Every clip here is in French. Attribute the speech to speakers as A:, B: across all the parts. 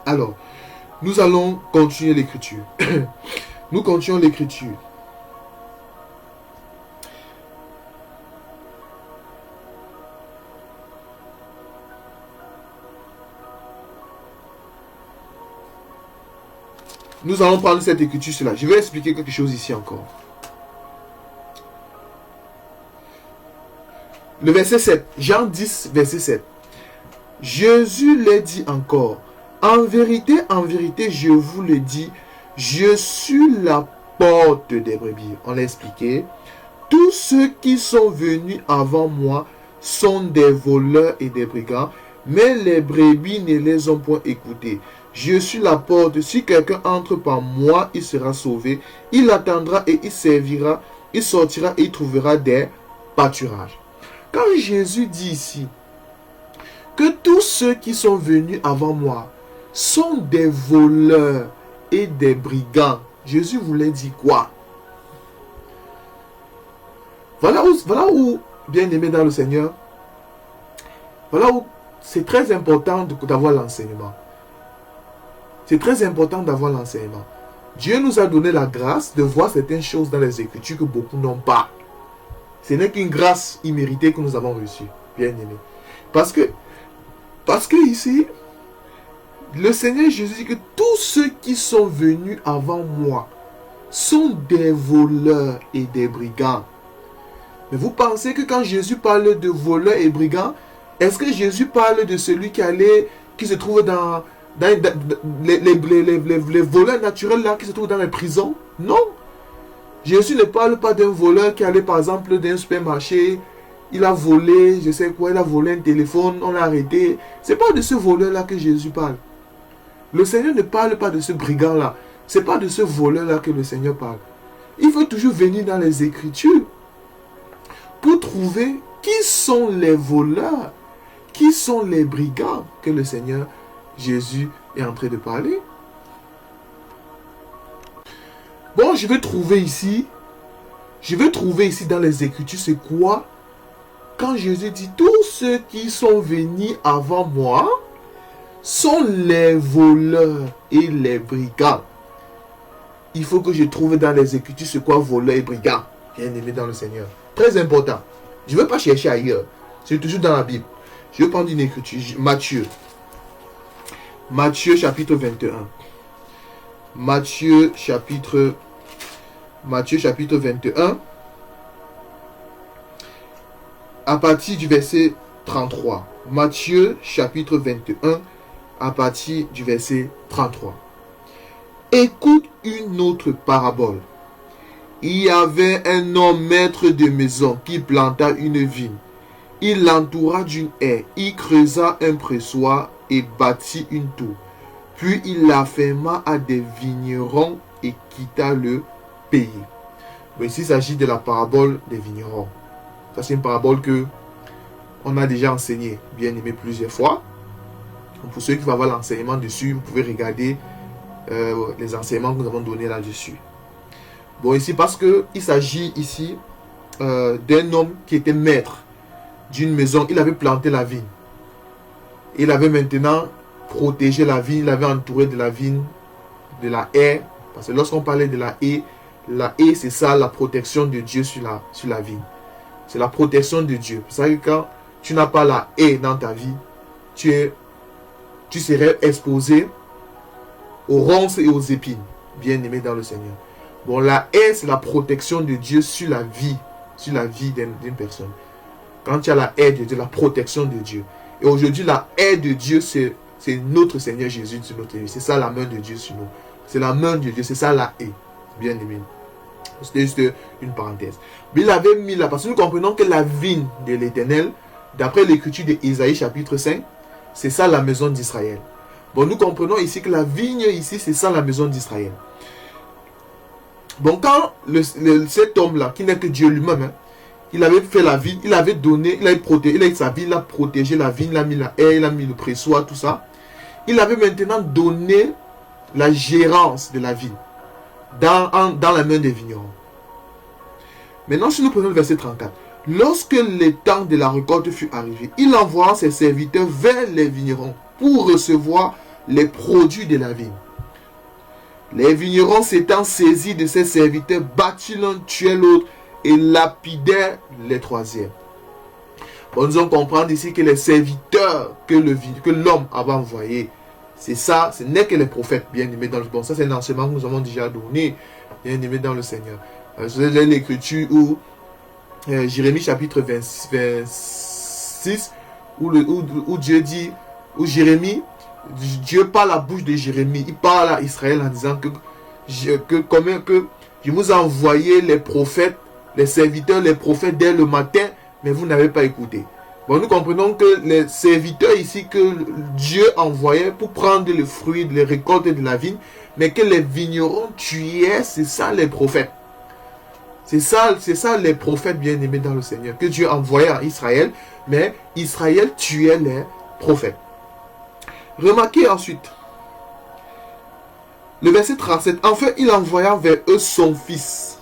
A: Alors, nous allons continuer l'écriture. Nous continuons l'écriture. Nous allons prendre cette écriture-là. Je vais expliquer quelque chose ici encore. Le verset 7. Jean 10, verset 7. Jésus leur dit encore, en vérité, je vous le dis, je suis la porte des brebis. On l'a expliqué. Tous ceux qui sont venus avant moi sont des voleurs et des brigands, mais les brebis ne les ont point écoutés. Je suis la porte. Si quelqu'un entre par moi, il sera sauvé. Il attendra et il servira. Il sortira et il trouvera des pâturages. Quand Jésus dit ici que tous ceux qui sont venus avant moi sont des voleurs et des brigands, Jésus voulait dire quoi? Voilà où, bien aimé dans le Seigneur, voilà où c'est très important d'avoir l'enseignement. C'est très important d'avoir l'enseignement. Dieu nous a donné la grâce de voir certaines choses dans les Écritures que beaucoup n'ont pas. Ce n'est qu'une grâce imméritée que nous avons reçue, bien aimé. Parce que ici, le Seigneur Jésus dit que tous ceux qui sont venus avant moi sont des voleurs et des brigands. Mais vous pensez que quand Jésus parle de voleurs et brigands, est-ce que Jésus parle de celui qui se trouve dans les voleurs naturels là qui se trouvent dans les prisons? Non. Jésus ne parle pas d'un voleur qui allait par exemple dans un supermarché, il a volé, je sais quoi, il a volé un téléphone, on l'a arrêté. C'est pas de ce voleur là que Jésus parle. Le Seigneur ne parle pas de ce brigand là. C'est pas de ce voleur là que le Seigneur parle. Il faut toujours venir dans les Écritures pour trouver qui sont les voleurs, qui sont les brigands que le Seigneur Jésus est en train de parler. Bon, je vais trouver ici dans les Écritures, c'est quoi? Quand Jésus dit, tous ceux qui sont venus avant moi sont les voleurs et les brigands. Il faut que je trouve dans les Écritures c'est quoi voleur et brigand. Bien aimé dans le Seigneur. Très important. Je ne veux pas chercher ailleurs. C'est toujours dans la Bible. Je vais prendre une écriture. Matthieu chapitre 21. Matthieu chapitre 21. À partir du verset 33. Matthieu chapitre 21. À partir du verset 33. Écoute une autre parabole. Il y avait un homme maître de maison qui planta une vigne. Il l'entoura d'une haie. Il creusa un pressoir et bâtit une tour. Puis il la ferma à des vignerons et quitta le pays. Mais ici, il s'agit de la parabole des vignerons. Ça, c'est une parabole que on a déjà enseignée, bien aimé, plusieurs fois. Donc, pour ceux qui vont avoir l'enseignement dessus, vous pouvez regarder les enseignements que nous avons donnés là-dessus. Bon, ici, parce qu'il s'agit ici d'un homme qui était maître d'une maison. Il avait planté la vigne. Il avait maintenant protégé la vigne. Il avait entouré de la vigne, de la haie. Parce que lorsqu'on parlait de la haie, c'est ça, la protection de Dieu sur la vigne. C'est la protection de Dieu. Vous savez, quand tu n'as pas la haie dans ta vie, tu serais exposé aux ronces et aux épines. Bien aimé dans le Seigneur. Bon, la haie, c'est la protection de Dieu sur la vie d'une personne. Quand tu as la haie de Dieu, la protection de Dieu. Et aujourd'hui, la haie de Dieu, c'est notre Seigneur Jésus sur notre vie. C'est ça la main de Dieu sur nous. C'est la main de Dieu, c'est ça la haie. Bien aimé. C'était juste une parenthèse. Mais il avait mis là, parce que nous comprenons que la vigne de l'Éternel, d'après l'écriture d'Ésaïe chapitre 5, c'est ça la maison d'Israël. Bon, nous comprenons ici que la vigne ici, c'est ça la maison d'Israël. Bon, quand cet homme-là, qui n'est que Dieu lui-même, il avait fait la vigne, il avait donné, il avait protégé sa vigne, il a protégé la vigne, il a mis la haie, il a mis le pressoir, tout ça. Il avait maintenant donné la gérance de la vigne dans la main des vignerons. Maintenant, si nous prenons le verset 34. Lorsque le temps de la récolte fut arrivé, il envoya ses serviteurs vers les vignerons pour recevoir les produits de la vigne. Les vignerons s'étant saisis de ses serviteurs, battirent l'un, tuèrent l'autre et lapidèrent les troisièmes. Bon, nous allons comprendre ici que les serviteurs que l'homme avait envoyés, c'est ça, ce n'est que les prophètes, bien aimés dans le... Bon, ça c'est un enseignement que nous avons déjà donné, bien aimés dans le Seigneur. C'est l'écriture où Jérémie chapitre 26, où Dieu dit, où Jérémie, Dieu parle à la bouche de Jérémie, il parle à Israël en disant que je vous ai envoyé les prophètes, les serviteurs, les prophètes dès le matin, mais vous n'avez pas écouté. Bon, nous comprenons que les serviteurs ici que Dieu envoyait pour prendre le fruit, les récoltes de la vigne, mais que les vignerons tuaient, c'est ça les prophètes. C'est ça les prophètes bien-aimés dans le Seigneur, que Dieu envoyait à Israël, mais Israël tuait les prophètes. Remarquez ensuite, le verset 37, enfin il envoya vers eux son fils,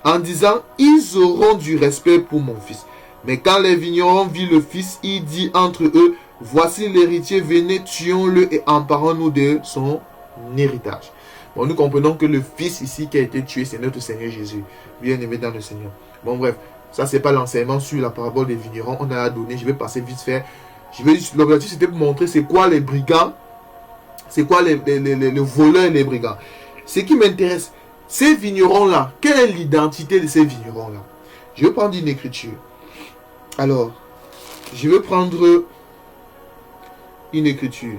A: en disant, ils auront du respect pour mon fils. Mais quand les vignerons virent le fils, il dit entre eux, voici l'héritier, venez, tuons-le et emparons-nous de son héritage. Bon, nous comprenons que le fils ici qui a été tué, c'est notre Seigneur Jésus, bien aimé dans le Seigneur. Bon, bref, ça c'est pas l'enseignement sur la parabole des vignerons, on a donné, je vais passer vite fait. L'objectif c'était pour montrer c'est quoi les brigands, c'est quoi les voleurs et les brigands. Ce qui m'intéresse, ces vignerons-là, quelle est l'identité de ces vignerons-là? Je vais prendre une écriture. Alors, je vais prendre une écriture.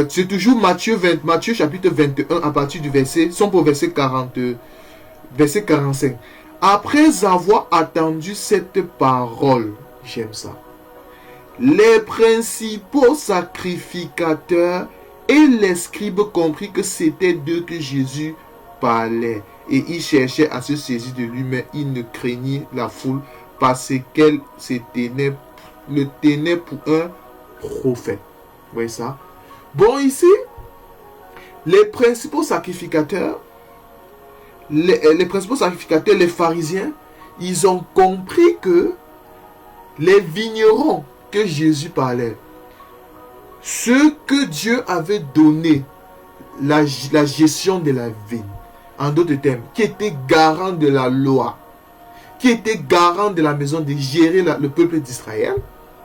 A: C'est toujours Matthieu chapitre 21 à partir du verset 45. Après avoir attendu cette parole, j'aime ça, les principaux sacrificateurs et les scribes comprirent que c'était d'eux que Jésus parlait. Et ils cherchaient à se saisir de lui, mais ils ne craignaient la foule parce qu'elle le tenait pour un prophète. Vous voyez ça? Bon, ici, les principaux sacrificateurs, les pharisiens, ils ont compris que les vignerons que Jésus parlait, ceux que Dieu avait donné la gestion de la vigne, en d'autres termes, qui étaient garants de la loi, qui étaient garants de la maison, de gérer le peuple d'Israël,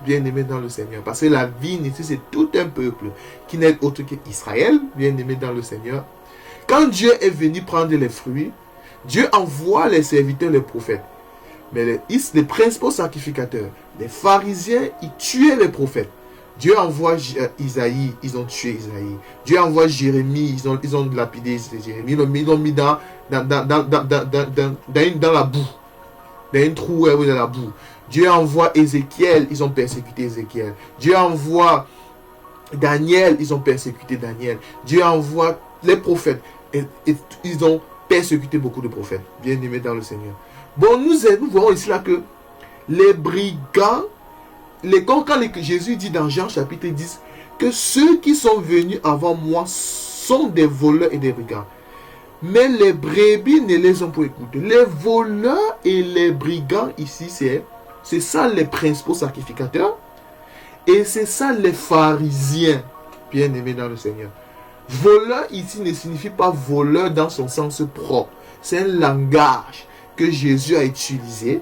A: bien aimé dans le Seigneur. Parce que la vigne ici, c'est tout un peuple qui n'est autre qu'Israël, bien aimé dans le Seigneur. Quand Dieu est venu prendre les fruits, Dieu envoie les serviteurs, les prophètes. Mais les principaux sacrificateurs, les pharisiens, ils tuaient les prophètes. Dieu envoie Isaïe, ils ont tué Isaïe. Dieu envoie Jérémie, ils ont lapidé Jérémie. Ils l'ont mis dans la boue. Dans un trou dans la boue. Dieu envoie Ézéchiel, ils ont persécuté Ézéchiel. Dieu envoie Daniel, ils ont persécuté Daniel. Dieu envoie les prophètes. Et ils ont persécuté beaucoup de prophètes, bien aimés dans le Seigneur. Bon, nous voyons ici là que les brigands, quand Jésus dit dans Jean chapitre 10 que ceux qui sont venus avant moi sont des voleurs et des brigands. Mais les brebis ne les ont pas écoutés. Les voleurs et les brigands ici, c'est ça les principaux sacrificateurs. Et c'est ça les pharisiens, bien aimés dans le Seigneur. Voleur ici ne signifie pas voleur dans son sens propre. C'est un langage que Jésus a utilisé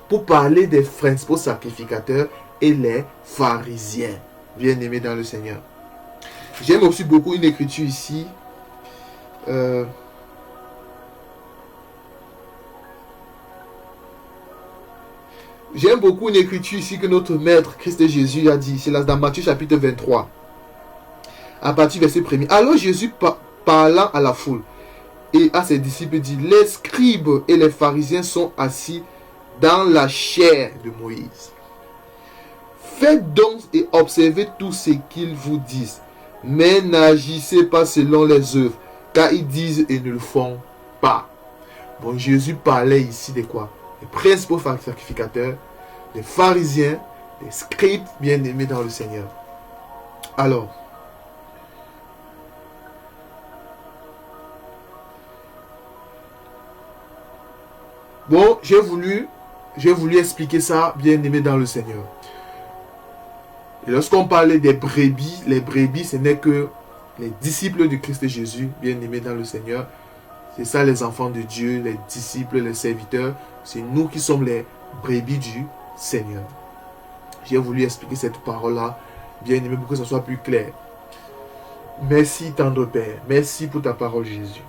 A: pour parler des principaux sacrificateurs et les pharisiens, bien aimés dans le Seigneur. J'aime aussi beaucoup une écriture ici. J'aime beaucoup une écriture ici que notre maître Christ Jésus a dit. C'est là dans Matthieu chapitre 23. À partir du verset 1er. Alors Jésus parlant à la foule et à ses disciples dit, les scribes et les pharisiens sont assis dans la chair de Moïse. Faites donc et observez tout ce qu'ils vous disent, mais n'agissez pas selon les œuvres, car ils disent et ne le font pas. Bon, Jésus parlait ici de quoi? Les principaux sacrificateurs, les pharisiens, les scribes bien-aimés dans le Seigneur. Alors, bon, j'ai voulu expliquer ça, bien-aimé dans le Seigneur. Et lorsqu'on parle des brebis, les brebis, ce n'est que les disciples du Christ Jésus, bien-aimés dans le Seigneur. C'est ça les enfants de Dieu, les disciples, les serviteurs. C'est nous qui sommes les brebis du Seigneur. J'ai voulu expliquer cette parole-là, bien-aimé, pour que ça soit plus clair. Merci, tendre Père. Merci pour ta parole, Jésus.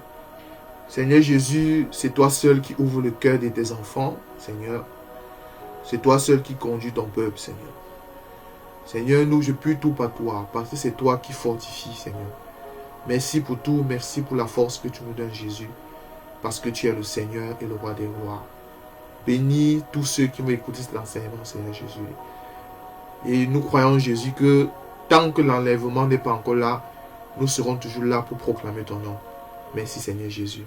A: Seigneur Jésus, c'est toi seul qui ouvre le cœur de tes enfants, Seigneur. C'est toi seul qui conduis ton peuple, Seigneur. Seigneur, nous, je prie tout par toi, parce que c'est toi qui fortifies, Seigneur. Merci pour tout, merci pour la force que tu nous donnes, Jésus, parce que tu es le Seigneur et le roi des rois. Bénis tous ceux qui vont écouter cet enseignement, Seigneur Jésus. Et nous croyons, Jésus, que tant que l'enlèvement n'est pas encore là, nous serons toujours là pour proclamer ton nom. Merci, Seigneur Jésus.